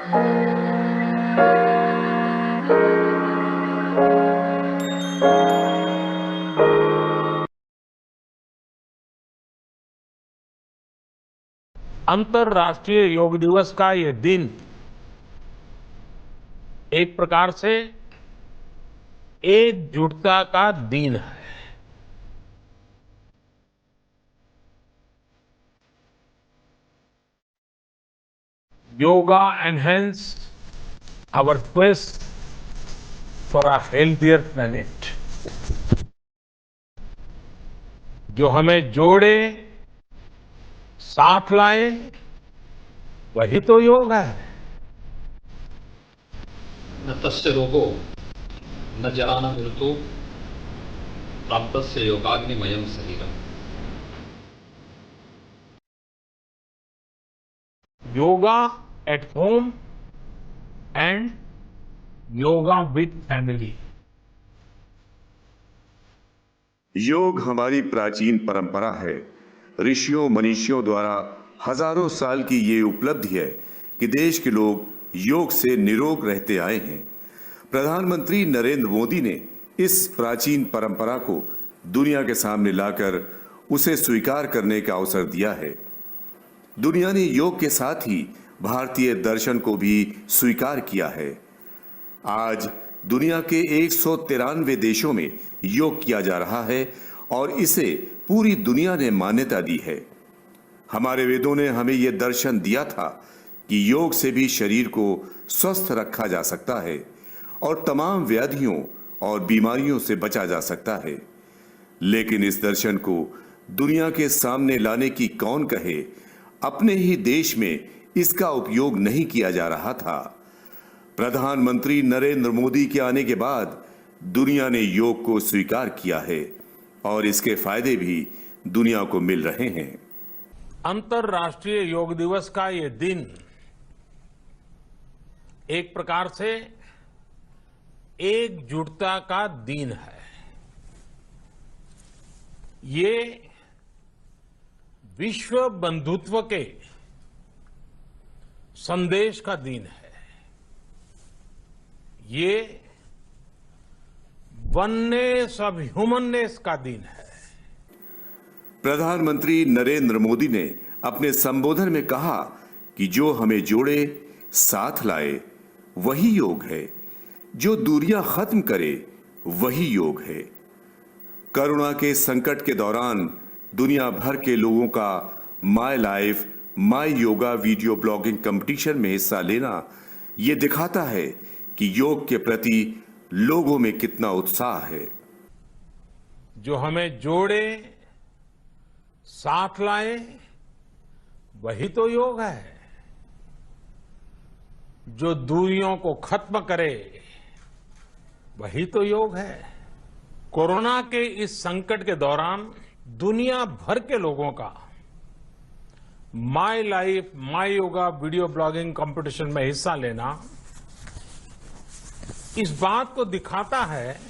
अंतर्राष्ट्रीय योग दिवस का ये दिन एक प्रकार से एकजुटता का दिन है। Yoga enhance our quest for a healthier planet. जो हमें जोड़े, साथ लाए, वही तो योग है। न तस्य रोगो न जरा न मृत्यु प्राप्तस्य योगाग्निमयं शरीरम्। Yoga at home and yoga with family. योग हमारी प्राचीन परंपरा है। ऋषियों मनीषियों द्वारा हजारों साल की ये उपलब्धि है कि देश के लोग योग से निरोग रहते आए हैं। प्रधानमंत्री नरेंद्र मोदी ने इस प्राचीन परंपरा को दुनिया के सामने लाकर उसे स्वीकार करने का अवसर दिया है। दुनिया ने योग के साथ ही भारतीय दर्शन को भी स्वीकार किया है। आज दुनिया के 193 देशों में योग किया जा रहा है और इसे पूरी दुनिया ने मान्यता दी है। हमारे वेदों ने हमें यह दर्शन दिया था कि योग से भी शरीर को स्वस्थ रखा जा सकता है और तमाम व्याधियों और बीमारियों से बचा जा सकता है। लेकिन इस दर्शन को दुनिया के सामने लाने की कौन कहे, अपने ही देश में इसका उपयोग नहीं किया जा रहा था। प्रधानमंत्री नरेंद्र मोदी के आने के बाद दुनिया ने योग को स्वीकार किया है और इसके फायदे भी दुनिया को मिल रहे हैं। अंतर्राष्ट्रीय योग दिवस का ये दिन एक प्रकार से एकजुटता का दिन है। ये विश्व बंधुत्व के संदेश का दिन है। ये वननेस ऑफ ह्यूमननेस का दिन है। प्रधानमंत्री नरेंद्र मोदी ने अपने संबोधन में कहा कि जो हमें जोड़े, साथ लाए, वही योग है। जो दूरियां खत्म करे, वही योग है। कोरोना के संकट के दौरान दुनिया भर के लोगों का my life my yoga video blogging competition में हिस्सा लेना ये दिखाता है कि योग के प्रति लोगों में कितना उत्साह है। जो हमें जोड़े, साथ लाए, वही तो योग है। जो दूरियों को खत्म करे, वही तो योग है। कोरोना के इस संकट के दौरान दुनिया भर के लोगों का my life my yoga video blogging competition में हिस्सा लेना इस बात को दिखाता है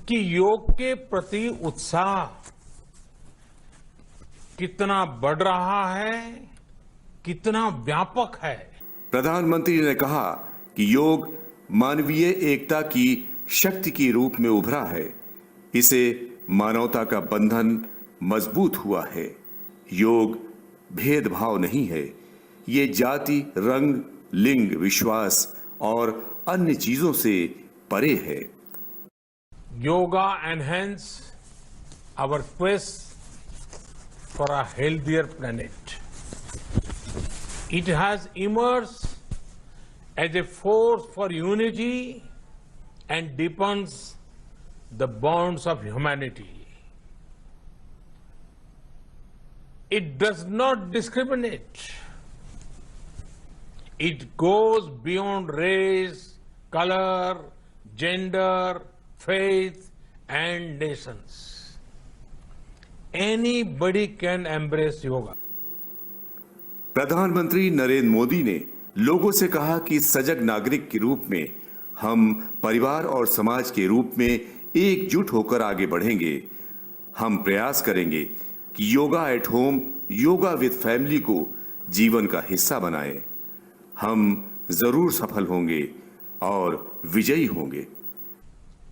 कि योग के प्रति उत्साह कितना बढ़ रहा है, कितना व्यापक है। प्रधानमंत्री ने कहा कि योग मानवीय एकता की शक्ति के रूप में उभरा है। इसे मानवता का बंधन मजबूत हुआ है। योग भेदभाव नहीं है। ये जाति, रंग, लिंग, विश्वास और अन्य चीजों से परे है। Yoga enhance our quest for a healthier planet. It has emerged as a force for unity and deepens the bonds of humanity. It does not discriminate. It goes beyond race, color, gender, faith, and nations. Anybody can embrace yoga. प्रधानमंत्री नरेंद्र मोदी ने लोगों से कहा कि सजग नागरिक के रूप में हम परिवार और समाज के रूप में एकजुट होकर आगे बढ़ेंगे। हम प्रयास करेंगे कि yoga at home, yoga with family को जीवन का हिस्सा बनाएं। हम जरूर सफल होंगे और विजयी होंगे।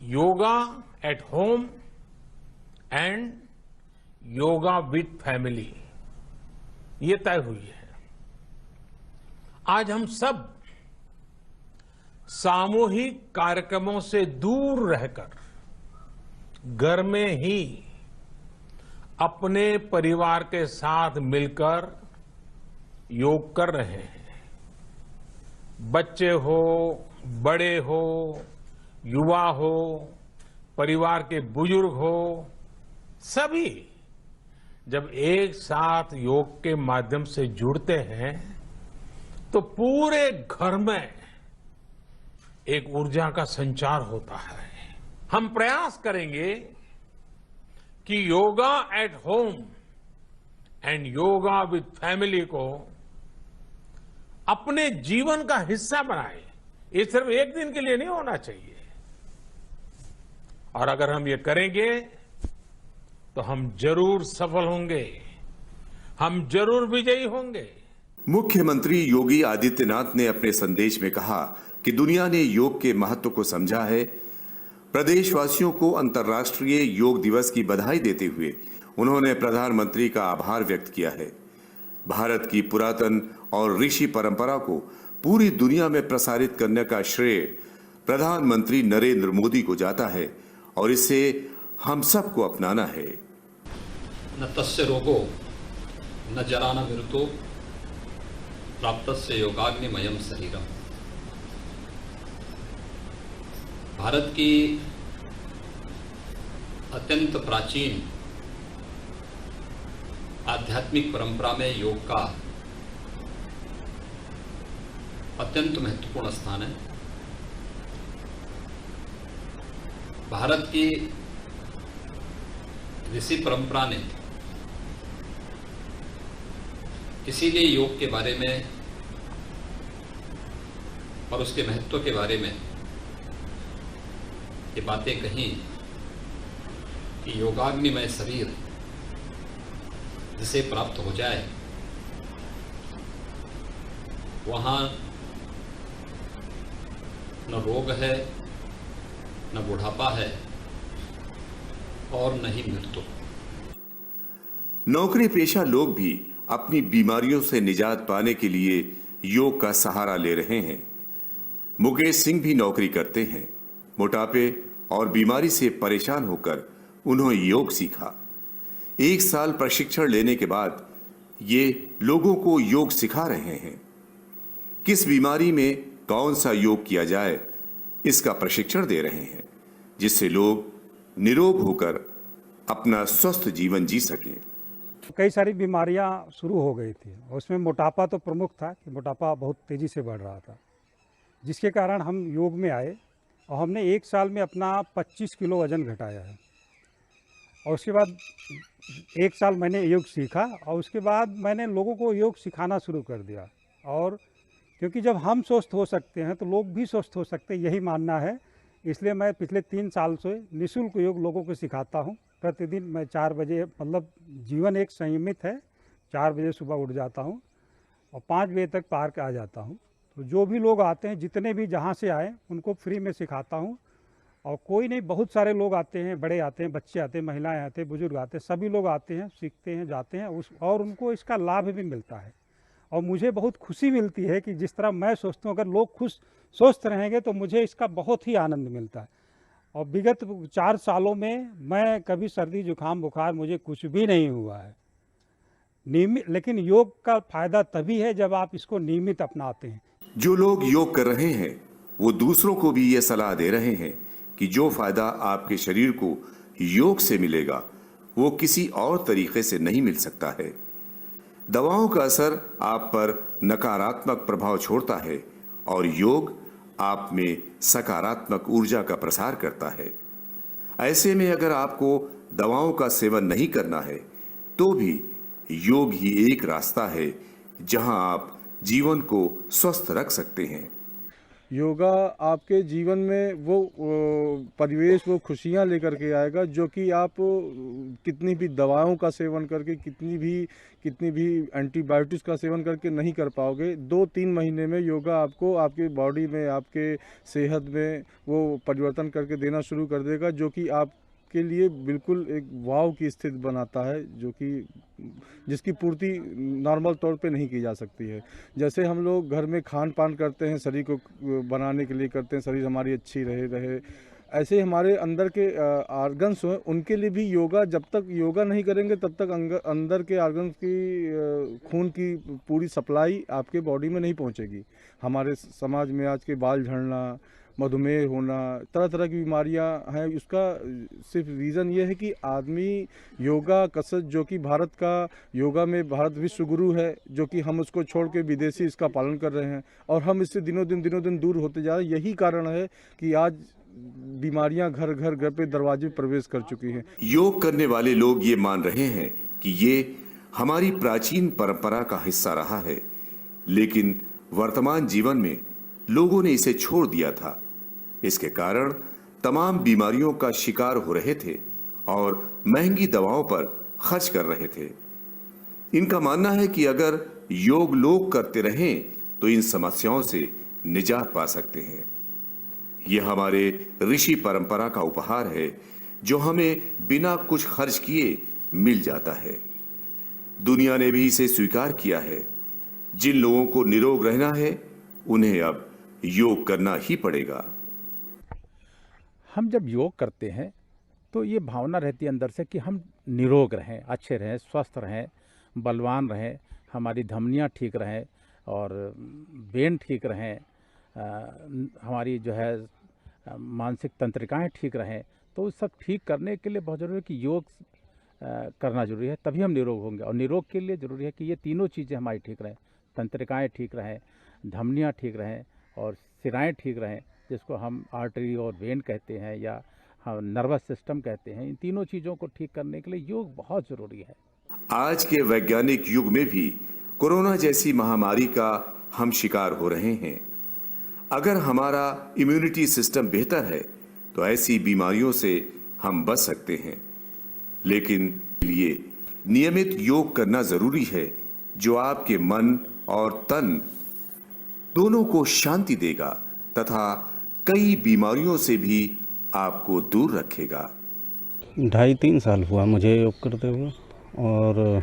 Yoga at home and yoga with family, ये तय हुई है। आज हम सब सामूहिक कार्यक्रमों से दूर रहकर घर में ही अपने परिवार के साथ मिलकर योग कर रहे हैं। बच्चे हो, बड़े हो, युवा हो, परिवार के बुजुर्ग हो, सभी जब एक साथ योग के माध्यम से जुड़ते हैं तो पूरे घर में एक ऊर्जा का संचार होता है। हम प्रयास करेंगे कि yoga at home and yoga with family को अपने जीवन का हिस्सा बनाए। ये सिर्फ एक दिन के लिए नहीं होना चाहिए, और अगर हम ये करेंगे तो हम जरूर सफल होंगे, हम जरूर विजयी होंगे। मुख्यमंत्री योगी आदित्यनाथ ने अपने संदेश में कहा कि दुनिया ने योग के महत्व को समझा है। प्रदेशवासियों को अंतर्राष्ट्रीय योग दिवस की बधाई देते हुए उन्होंने प्रधानमंत्री का आभार व्यक्त किया है। भारत की पुरातन और ऋषि परंपरा को पूरी दुनिया में प्रसारित करने का श्रेय प्रधानमंत्री नरेंद्र मोदी को जाता है और इसे हम सबको अपनाना है। न तस्य रोगो न जरा न मृतो प्राप्तस्य योगाग्निमयम शरीरम। भारत की अत्यंत प्राचीन आध्यात्मिक परंपरा में योग का अत्यंत महत्वपूर्ण स्थान है। भारत की ऋषि परंपरा ने इसीलिए योग के बारे में और उसके महत्व के बारे में ये बातें कही कि योगाग्निमय शरीर जिसे प्राप्त हो जाए वहाँ न रोग है, न बुढ़ापा है और न ही मृत्यु। नौकरी पेशा लोग भी अपनी बीमारियों से निजात पाने के लिए योग का सहारा ले रहे हैं। मुकेश सिंह भी नौकरी करते हैं। मोटापे और बीमारी से परेशान होकर उन्होंने योग सीखा। 1 साल प्रशिक्षण लेने के बाद ये लोगों को योग सिखा रहे हैं। किस बीमारी में कौन सा योग किया जाए, इसका प्रशिक्षण दे रहे हैं, जिससे लोग निरोग होकर अपना स्वस्थ जीवन जी सकें। कई सारी बीमारियां शुरू हो गई थी, उसमें मोटापा तो प्रमुख था कि मोटापा बहुत तेज़ी से बढ़ रहा था, जिसके कारण हम योग में आए और हमने 1 साल में अपना 25 किलो वज़न घटाया है। और उसके बाद 1 साल मैंने योग सीखा और उसके बाद मैंने लोगों को योग सिखाना शुरू कर दिया। और क्योंकि जब हम स्वस्थ हो सकते हैं तो लोग भी स्वस्थ हो सकते हैं, यही मानना है। इसलिए मैं पिछले 3 साल से निःशुल्क योग लोगों को सिखाता हूँ। प्रतिदिन मैं 4 बजे, मतलब जीवन एक संयमित है, 4 बजे सुबह उठ जाता हूँ और 5 बजे तक पार्क आ जाता हूँ। तो जो भी लोग आते हैं, जितने भी जहाँ से आए, उनको फ्री में सिखाता हूँ। और कोई नहीं, बहुत सारे लोग आते हैं, बड़े आते हैं, बच्चे आते हैं, महिलाएं आते हैं, बुजुर्ग आते हैं, सभी लोग आते हैं, सीखते हैं, जाते हैं और उनको इसका लाभ भी मिलता है। और मुझे बहुत खुशी मिलती है कि जिस तरह मैं सोचता हूँ, अगर लोग खुश स्वस्थ रहेंगे तो मुझे इसका बहुत ही आनंद मिलता है। और विगत 4 सालों में मैं कभी सर्दी जुकाम बुखार मुझे कुछ भी नहीं हुआ है नियमित। लेकिन योग का फायदा तभी है जब आप इसको नियमित अपनाते हैं। जो लोग योग कर रहे हैं वो दूसरों को भी ये सलाह दे रहे हैं कि जो फायदा आपके शरीर को योग से मिलेगा वो किसी और तरीके से नहीं मिल सकता है। दवाओं का असर आप पर नकारात्मक प्रभाव छोड़ता है और योग आप में सकारात्मक ऊर्जा का प्रसार करता है। ऐसे में अगर आपको दवाओं का सेवन नहीं करना है तो भी योग ही एक रास्ता है जहां आप जीवन को स्वस्थ रख सकते हैं। योगा आपके जीवन में वो परिवेश, वो खुशियाँ लेकर के आएगा जो कि आप कितनी भी दवाओं का सेवन करके, कितनी भी एंटीबायोटिक्स का सेवन करके नहीं कर पाओगे। 2-3 महीने में योगा आपको आपके बॉडी में, आपके सेहत में वो परिवर्तन करके देना शुरू कर देगा, जो कि आपके लिए बिल्कुल एक वाव की स्थिति बनाता है, जो कि जिसकी पूर्ति नॉर्मल तौर पे नहीं की जा सकती है। जैसे हम लोग घर में खान पान करते हैं, शरीर को बनाने के लिए करते हैं, शरीर हमारी अच्छी रहे, ऐसे ही हमारे अंदर के ऑर्गन्स हैं, उनके लिए भी योगा, जब तक योगा नहीं करेंगे तब तक अंदर के ऑर्गन्स की खून की पूरी सप्लाई आपके बॉडी में नहीं पहुंचेगी। हमारे समाज में आज के बाल झड़ना, मधुमेह होना, तरह तरह की बीमारियां हैं। उसका सिर्फ रीज़न ये है कि आदमी योगा कसरत, जो कि भारत का योगा में भारत विश्व गुरु है, जो कि हम उसको छोड़ के विदेशी इसका पालन कर रहे हैं और हम इससे दिनों दिन दूर होते जा रहे हैं। यही कारण है कि आज बीमारियां घर पे दरवाजे पे प्रवेश कर चुकी हैं। योग करने वाले लोग ये मान रहे हैं कि ये हमारी प्राचीन परंपरा का हिस्सा रहा है, लेकिन वर्तमान जीवन में लोगों ने इसे छोड़ दिया था। इसके कारण तमाम बीमारियों का शिकार हो रहे थे और महंगी दवाओं पर खर्च कर रहे थे। इनका मानना है कि अगर योग लोग करते रहें तो इन समस्याओं से निजात पा सकते हैं। यह हमारे ऋषि परंपरा का उपहार है, जो हमें बिना कुछ खर्च किए मिल जाता है। दुनिया ने भी इसे स्वीकार किया है। जिन लोगों को निरोग रहना है, उन्हें अब योग करना ही पड़ेगा। हम जब योग करते हैं तो ये भावना रहती है अंदर से कि हम निरोग रहें, अच्छे रहें, स्वस्थ रहें, बलवान रहें, हमारी धमनियाँ ठीक रहें और वेन ठीक रहें, हमारी जो है मानसिक तंत्रिकाएं ठीक रहें। तो उस सब ठीक करने के लिए बहुत ज़रूरी है कि योग करना ज़रूरी है, तभी हम निरोग होंगे। और निरोग के लिए ज़रूरी है कि ये तीनों चीज़ें हमारी ठीक रहें, तंत्रिकाएं ठीक रहें, धमनियाँ ठीक रहें और सिराएं ठीक रहें, जिसको हम आर्टरी और वेन कहते हैं या हम नर्वस सिस्टम कहते हैं। इन तीनों चीज़ों को ठीक करने के लिए योग बहुत ज़रूरी है। आज के वैज्ञानिक युग में भी कोरोना जैसी महामारी का हम शिकार हो रहे हैं। अगर हमारा इम्यूनिटी सिस्टम बेहतर है तो ऐसी बीमारियों से हम बच सकते हैं, लेकिन लिए नियमित योग करना जरूरी है, जो आपके मन और तन दोनों को शांति देगा तथा कई बीमारियों से भी आपको दूर रखेगा। 2.5-3 साल हुआ मुझे योग करते हुए, और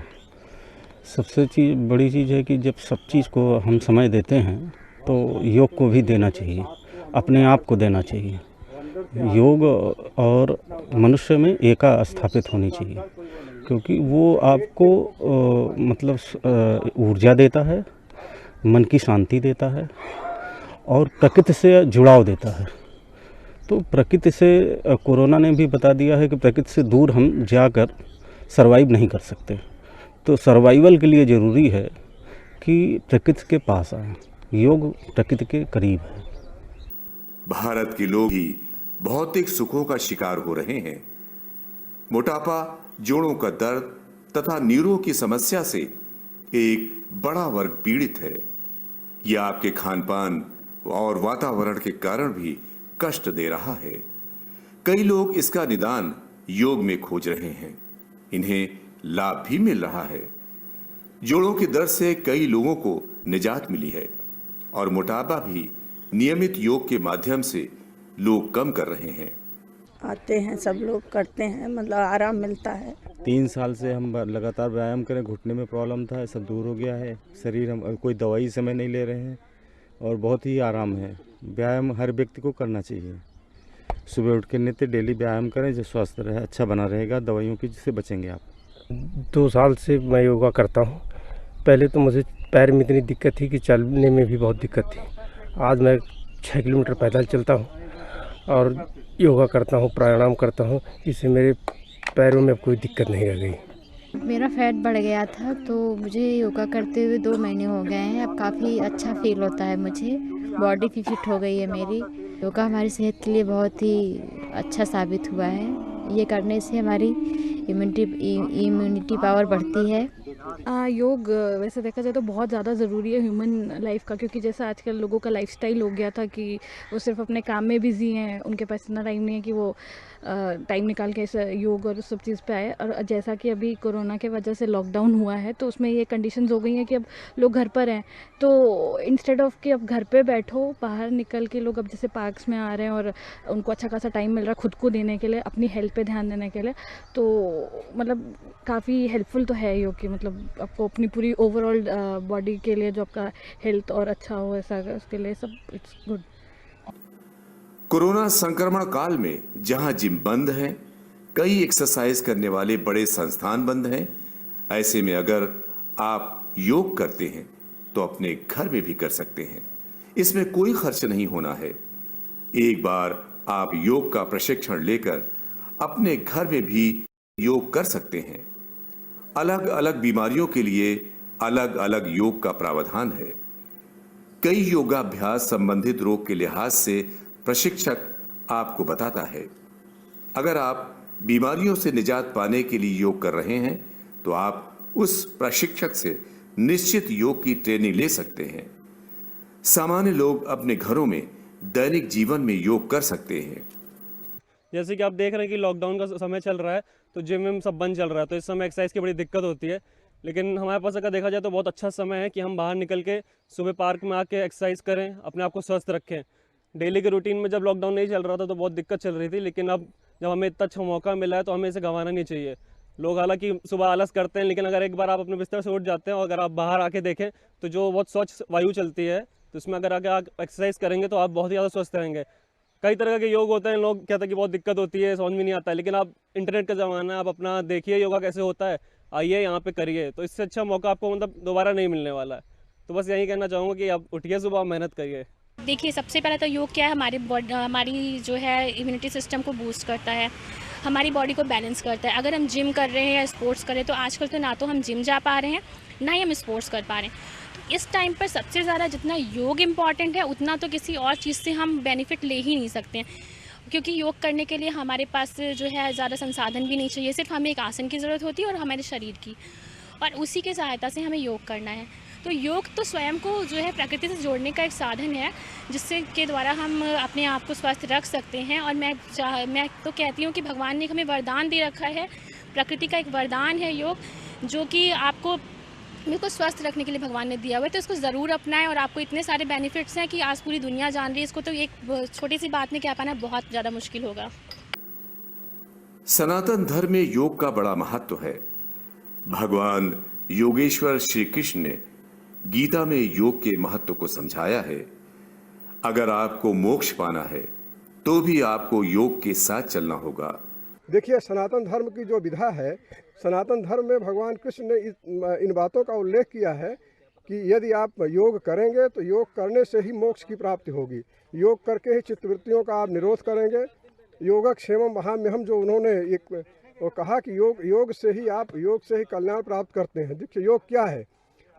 सबसे बड़ी चीज़ है कि जब सब चीज़ को हम समय देते हैं तो योग को भी देना चाहिए, अपने आप को देना चाहिए। योग और मनुष्य में एका स्थापित होनी चाहिए, क्योंकि वो आपको मतलब ऊर्जा देता है, मन की शांति देता है और प्रकृति से जुड़ाव देता है। तो प्रकृति से कोरोना ने भी बता दिया है कि प्रकृति से दूर हम जाकर सर्वाइव नहीं कर सकते। तो सर्वाइवल के लिए ज़रूरी है कि प्रकृति के पास आए। योग प्रकृति के करीब है। भारत के लोग ही भौतिक सुखों का शिकार हो रहे हैं। मोटापा, जोड़ों का दर्द तथा नीरों की समस्या से एक बड़ा वर्ग पीड़ित है। यह आपके खान पान और वातावरण के कारण भी कष्ट दे रहा है। कई लोग इसका निदान योग में खोज रहे हैं। इन्हें लाभ भी मिल रहा है। जोड़ों के दर्द से कई लोगों को निजात मिली है और मोटापा भी नियमित योग के माध्यम से लोग कम कर रहे हैं। आते हैं, सब लोग करते हैं, मतलब आराम मिलता है। 3 साल से हम लगातार व्यायाम करें, घुटने में प्रॉब्लम था, सब दूर हो गया है। शरीर हम कोई दवाई समय नहीं ले रहे हैं और बहुत ही आराम है। व्यायाम हर व्यक्ति को करना चाहिए। सुबह उठ के नित्य डेली व्यायाम करें, जो स्वस्थ रहे, अच्छा बना रहेगा, दवाइयों की जिससे बचेंगे आप। 2 साल से मैं योगा करता हूँ। पहले तो मुझे पैर में इतनी दिक्कत थी कि चलने में भी बहुत दिक्कत थी। आज मैं 6 किलोमीटर पैदल चलता हूँ और योगा करता हूँ, प्राणायाम करता हूँ, इससे मेरे पैरों में अब कोई दिक्कत नहीं रह गई। मेरा फैट बढ़ गया था, तो मुझे योगा करते हुए 2 महीने हो गए हैं। अब काफ़ी अच्छा फील होता है मुझे, बॉडी भी फिट हो गई है मेरी। योगा हमारी सेहत के लिए बहुत ही अच्छा साबित हुआ है। ये करने से हमारी इम्यूनिटी पावर बढ़ती है योग वैसे देखा जाए तो बहुत ज़्यादा ज़रूरी है ह्यूमन लाइफ का, क्योंकि जैसे आजकल लोगों का लाइफस्टाइल हो गया था कि वो सिर्फ अपने काम में बिजी हैं, उनके पास इतना टाइम नहीं है कि वो टाइम निकाल के ऐसे योग और सब चीज़ पे आए। और जैसा कि अभी कोरोना के वजह से लॉकडाउन हुआ है तो उसमें ये कंडीशंस हो गई हैं कि अब लोग घर पर हैं, तो इंस्टेड ऑफ कि अब घर पे बैठो, बाहर निकल के लोग अब जैसे पार्क्स में आ रहे हैं और उनको अच्छा खासा टाइम मिल रहा है खुद को देने के लिए, अपनी हेल्थ पे ध्यान देने के लिए। तो मतलब काफ़ी हेल्पफुल तो है योग की, मतलब आपको अपनी पूरी ओवरऑल बॉडी के लिए जो आपका हेल्थ और अच्छा हो ऐसा, उसके लिए सब इट्स गुड। कोरोना संक्रमण काल में जहां जिम बंद हैं, कई एक्सरसाइज करने वाले बड़े संस्थान बंद हैं, ऐसे में अगर आप योग करते हैं तो अपने घर में भी कर सकते हैं। इसमें कोई खर्च नहीं होना है। एक बार आप योग का प्रशिक्षण लेकर अपने घर में भी योग कर सकते हैं। अलग अलग बीमारियों के लिए अलग अलग योग का प्रावधान है। कई योगाभ्यास संबंधित रोग के लिहाज से प्रशिक्षक आपको बताता है। अगर आप बीमारियों से निजात पाने के लिए योग कर रहे हैं तो आप उस प्रशिक्षक से निश्चित योग की ट्रेनिंग ले सकते हैं। सामान्य लोग अपने घरों में दैनिक जीवन में योग कर सकते हैं। जैसे कि आप देख रहे हैं कि लॉकडाउन का समय चल रहा है तो जिम में सब बंद चल रहा है, तो इस समय एक्सरसाइज की बड़ी दिक्कत होती है। लेकिन हमारे पास अगर देखा जाए तो बहुत अच्छा समय है कि हम बाहर निकल के सुबह पार्क में आके एक्सरसाइज करें, अपने आप को स्वस्थ रखें। डेली के रूटीन में जब लॉकडाउन नहीं चल रहा था तो बहुत दिक्कत चल रही थी, लेकिन अब जब हमें इतना अच्छा मौका मिला है तो हमें इसे गंवाना नहीं चाहिए। लोग हालांकि सुबह आलस करते हैं, लेकिन अगर एक बार आप अपने बिस्तर से उठ जाते हैं और अगर आप बाहर आके देखें तो जो बहुत स्वच्छ वायु चलती है, तो इसमें अगर आगे आप एक्सरसाइज करेंगे तो आप बहुत ज़्यादा स्वस्थ रहेंगे। कई तरह के योग होते हैं, लोग कहते हैं कि बहुत दिक्कत होती है, समझ में नहीं आता है, लेकिन आप इंटरनेट का ज़माना है, आप अपना देखिए योगा कैसे होता है, आइए यहाँ पे करिए, तो इससे अच्छा मौका आपको मतलब दोबारा नहीं मिलने वाला है। तो बस यही कहना चाहूँगा कि आप उठिए सुबह, मेहनत करिए। देखिए, सबसे पहले तो योग क्या है, हमारी जो है इम्यूनिटी सिस्टम को बूस्ट करता है, हमारी बॉडी को बैलेंस करता है। अगर हम जिम कर रहे हैं या स्पोर्ट्स कर रहे हैं तो आजकल तो ना तो हम जिम जा पा रहे हैं ना ही हम स्पोर्ट्स कर पा रहे हैं। तो इस टाइम पर सबसे ज़्यादा जितना योग इम्पॉर्टेंट है उतना तो किसी और चीज़ से हम बेनिफिट ले ही नहीं सकते हैं, क्योंकि योग करने के लिए हमारे पास जो है ज़्यादा संसाधन भी नहीं चाहिए, सिर्फ हमें एक आसन की ज़रूरत होती है और हमारे शरीर की, और उसी के सहायता से हमें योग करना है। तो योग तो स्वयं को जो है प्रकृति से जोड़ने का एक साधन है, जिससे के द्वारा हम अपने आप को स्वस्थ रख सकते हैं। और मैं तो कहती हूँ कि भगवान ने हमें वरदान दे रखा है, प्रकृति का एक वरदान है योग, जो कि आपको बिल्कुल स्वस्थ रखने के लिए भगवान ने दिया हुआ है। तो इसको ज़रूर अपनाएं, और आपको इतने सारे बेनिफिट्स हैं कि आज पूरी दुनिया जान रही है इसको, तो एक छोटी सी बात में कह पाना बहुत ज़्यादा मुश्किल होगा। सनातन धर्म में योग का बड़ा महत्व है। भगवान योगेश्वर श्री कृष्ण ने गीता में योग के महत्व को समझाया है। अगर आपको मोक्ष पाना है तो भी आपको योग के साथ चलना होगा। देखिए, सनातन धर्म की जो विधा है, सनातन धर्म में भगवान कृष्ण ने इन बातों का उल्लेख किया है कि यदि आप योग करेंगे तो योग करने से ही मोक्ष की प्राप्ति होगी। योग करके ही चित्तवृत्तियों का आप निरोध करेंगे। योगक्षेमम महाम्यहम, जो उन्होंने एक वो कहा कि योग से ही कल्याण प्राप्त करते हैं। देखिए, योग क्या है?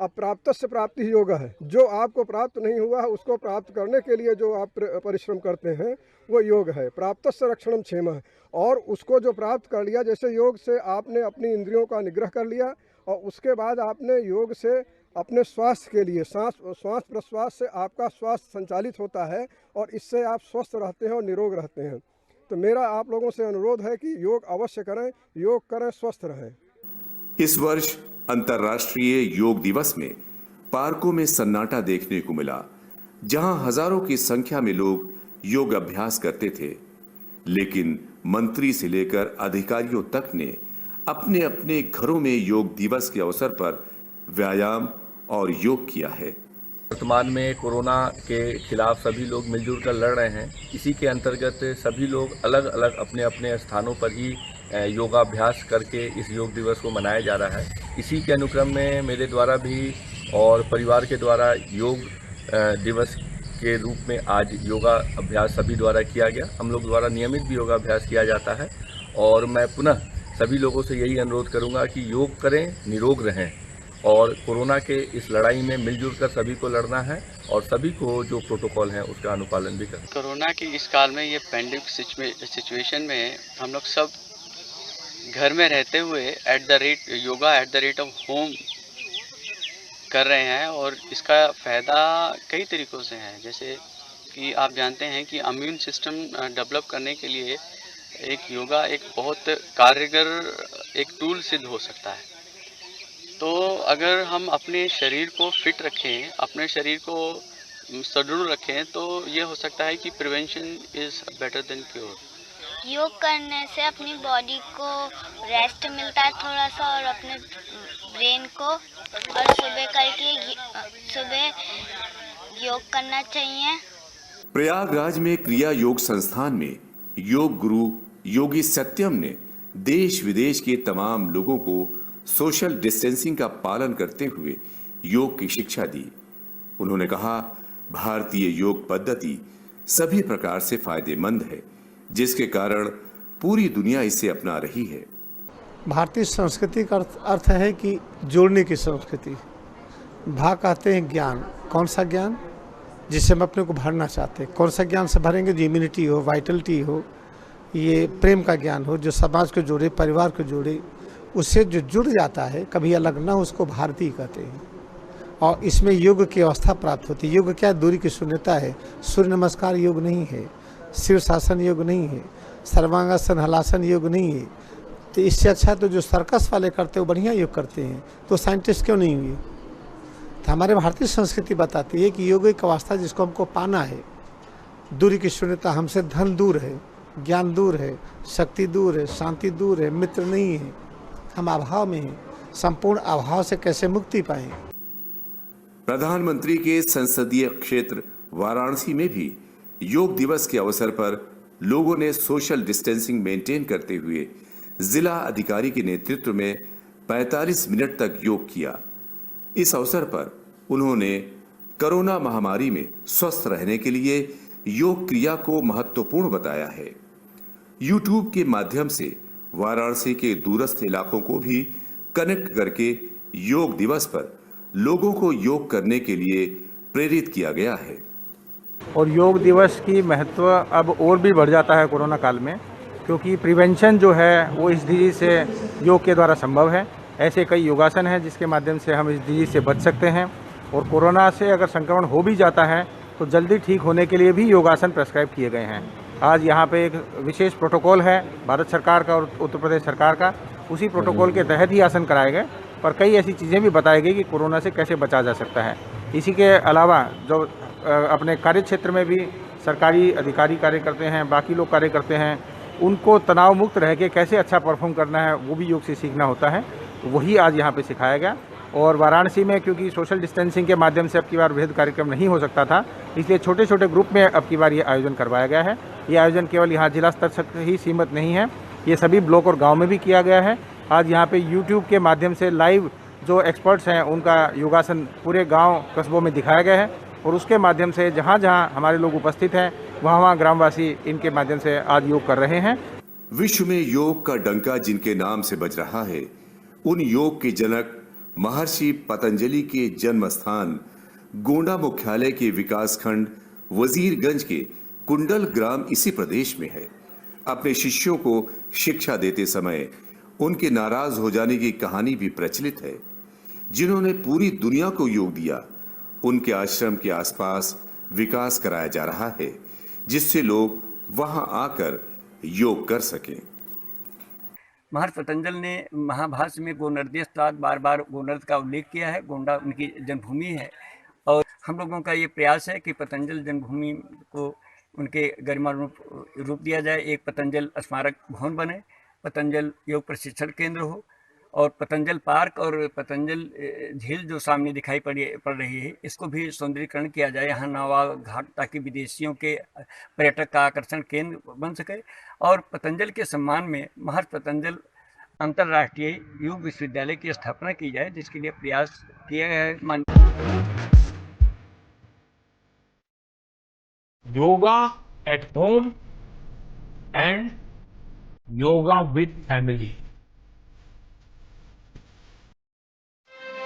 अब प्राप्तस्य प्राप्ति ही योग है। जो आपको प्राप्त नहीं हुआ है उसको प्राप्त करने के लिए जो आप परिश्रम करते हैं वो योग है। प्राप्तस्य रक्षणम क्षेम है, और उसको जो प्राप्त कर लिया, जैसे योग से आपने अपनी इंद्रियों का निग्रह कर लिया और उसके बाद आपने योग से अपने स्वास्थ्य के लिए श्वास प्रश्वास से आपका स्वास्थ्य संचालित होता है और इससे आप स्वस्थ रहते हैं और निरोग रहते हैं। तो मेरा आप लोगों से अनुरोध है कि योग अवश्य करें, योग करें, स्वस्थ रहें। इस वर्ष अंतर्राष्ट्रीय योग दिवस में पार्कों में सन्नाटा देखने को मिला, जहां हजारों की संख्या में लोग योग अभ्यास करते थे, लेकिन मंत्री से लेकर अधिकारियों तक ने अपने अपने घरों में योग दिवस के अवसर पर व्यायाम और योग किया है। वर्तमान में कोरोना के खिलाफ सभी लोग मिलजुल कर लड़ रहे हैं। इसी के अंतर्गत सभी लोग अलग अलग अपने अपने स्थानों पर ही योगाभ्यास करके इस योग दिवस को मनाया जा रहा है। इसी के अनुक्रम में मेरे द्वारा भी और परिवार के द्वारा योग दिवस के रूप में आज योगा अभ्यास सभी द्वारा किया गया। हम लोग द्वारा नियमित भी योगाभ्यास किया जाता है, और मैं पुनः सभी लोगों से यही अनुरोध करूंगा कि योग करें, निरोग रहें, और कोरोना के इस लड़ाई में मिलजुल कर सभी को लड़ना है और सभी को जो प्रोटोकॉल है उसका अनुपालन भी करें। कोरोना की इस काल में, ये पैंडेमिक सिचुएशन में हम लोग सब घर में रहते हुए yoga at the rate of home कर रहे हैं और इसका फ़ायदा कई तरीक़ों से है। जैसे कि आप जानते हैं कि इम्यून सिस्टम डेवलप करने के लिए एक योगा एक बहुत कारगर एक टूल सिद्ध हो सकता है। तो अगर हम अपने शरीर को फिट रखें, अपने शरीर को सुदृढ़ रखें, तो ये हो सकता है कि prevention is better than cure. योग करने से अपनी बॉडी को रेस्ट मिलता है थोड़ा सा, और अपने ब्रेन को, और सुबह योग करना चाहिए। प्रयागराज में क्रिया योग संस्थान में योग गुरु योगी सत्यम ने देश विदेश के तमाम लोगों को सोशल डिस्टेंसिंग का पालन करते हुए योग की शिक्षा दी। उन्होंने कहा, भारतीय योग पद्धति सभी प्रकार से फायदेमंद है, जिसके कारण पूरी दुनिया इसे अपना रही है। भारतीय संस्कृति का अर्थ है कि जोड़ने की संस्कृति। भा कहते हैं ज्ञान। कौन सा ज्ञान? जिससे हम अपने को भरना चाहते हैं। कौन सा ज्ञान से भरेंगे? जो इम्यूनिटी हो, वाइटलिटी हो, ये प्रेम का ज्ञान हो, जो समाज को जोड़े, परिवार को जोड़े। उससे जो जुड़ जाता है, कभी अलग ना हो, उसको भारतीय कहते हैं। और इसमें योग की अवस्था प्राप्त होती है। योग क्या? दूरी की शून्यता है। सूर्य नमस्कार योग नहीं है, शीर्षासन योग नहीं है, सर्वांगासन हलासन योग नहीं है। तो इससे अच्छा तो जो सर्कस वाले करते हैं वो बढ़िया योग करते हैं, तो साइंटिस्ट क्यों नहीं हुए? तो हमारे भारतीय संस्कृति बताती है कि योग एक अवस्था जिसको हमको पाना है। दूरी की शून्यता, हमसे धन दूर है, ज्ञान दूर है, शक्ति दूर है, शांति दूर है, मित्र नहीं है, हम अभाव में हैं। संपूर्ण अभाव से कैसे मुक्ति पाएं? प्रधानमंत्री के संसदीय क्षेत्र वाराणसी में भी योग दिवस के अवसर पर लोगों ने सोशल डिस्टेंसिंग मेंटेन करते हुए जिला अधिकारी के नेतृत्व में 45 मिनट तक योग किया। इस अवसर पर उन्होंने कोरोना महामारी में स्वस्थ रहने के लिए योग क्रिया को महत्वपूर्ण बताया है। यूट्यूब के माध्यम से वाराणसी के दूरस्थ इलाकों को भी कनेक्ट करके योग दिवस पर लोगों को योग करने के लिए प्रेरित किया गया है। और योग दिवस की महत्व अब और भी बढ़ जाता है कोरोना काल में, क्योंकि प्रिवेंशन जो है वो इस डिजीज से योग के द्वारा संभव है। ऐसे कई योगासन हैं जिसके माध्यम से हम इस डिजीज से बच सकते हैं। और कोरोना से अगर संक्रमण हो भी जाता है तो जल्दी ठीक होने के लिए भी योगासन प्रेस्क्राइब किए गए हैं। आज यहाँ पे एक विशेष प्रोटोकॉल है भारत सरकार का और उत्तर प्रदेश सरकार का। उसी प्रोटोकॉल के तहत ही आसन कराए गए, पर कई ऐसी चीज़ें भी बताई गई कि कोरोना से कैसे बचा जा सकता है। इसी के अलावा जो अपने कार्य क्षेत्र में भी सरकारी अधिकारी कार्य करते हैं, बाकी लोग कार्य करते हैं, उनको तनाव मुक्त रह के कैसे अच्छा परफॉर्म करना है वो भी योग से सीखना होता है। वही आज यहाँ पे सिखाया गया। और वाराणसी में क्योंकि सोशल डिस्टेंसिंग के माध्यम से अब की बार वृहद कार्यक्रम नहीं हो सकता था, इसलिए छोटे छोटे ग्रुप में अब की बार ये आयोजन करवाया गया है। ये आयोजन केवल यहाँ जिला स्तर तक ही सीमित नहीं है, ये सभी ब्लॉक और गाँव में भी किया गया है। आज यहाँ पे यूट्यूब के माध्यम से लाइव जो एक्सपर्ट्स हैं उनका योगासन पूरे गांव कस्बों में दिखाया गया है। और उसके माध्यम से जहाँ जहाँ हमारे लोग उपस्थित हैं वहाँ ग्रामवासी इनके माध्यम से आज योग कर रहे हैं। विश्व में योग का डंका जिनके नाम से बज रहा है, उन योग के जनक महर्षि पतंजलि के जन्म स्थान गोंडा मुख्यालय के विकासखंड वजीरगंज के कुंडल ग्राम इसी प्रदेश में है। अपने शिष्यों को शिक्षा देते समय उनके नाराज हो जाने की कहानी भी प्रचलित है। जिन्होंने पूरी दुनिया को योग दिया, उनके आश्रम के आसपास विकास कराया जा रहा है, जिससे लोग वहां आकर योग कर सकें। महर्षि पतंजल ने महाभाष्य में गोनर्देशत्वाद बार बार गोनर्द का उल्लेख किया है। गोंडा उनकी जन्मभूमि है और हम लोगों का ये प्रयास है कि पतंजल जन्मभूमि को उनके गरिमा रूप दिया जाए। एक पतंजल स्मारक भवन बने, पतंजल योग प्रशिक्षण केंद्र हो और पतंजल पार्क और पतंजल झील जो सामने दिखाई पड़ रही है, इसको भी सौंदर्यीकरण किया जाए। यहाँ नावा घाट, ताकि विदेशियों के पर्यटक का आकर्षण केंद्र बन सके। और पतंजल के सम्मान में महर्षि पतंजल अंतर्राष्ट्रीय योग विश्वविद्यालय की स्थापना की जाए, जिसके लिए प्रयास किया गया है। Yoga at home and yoga with family.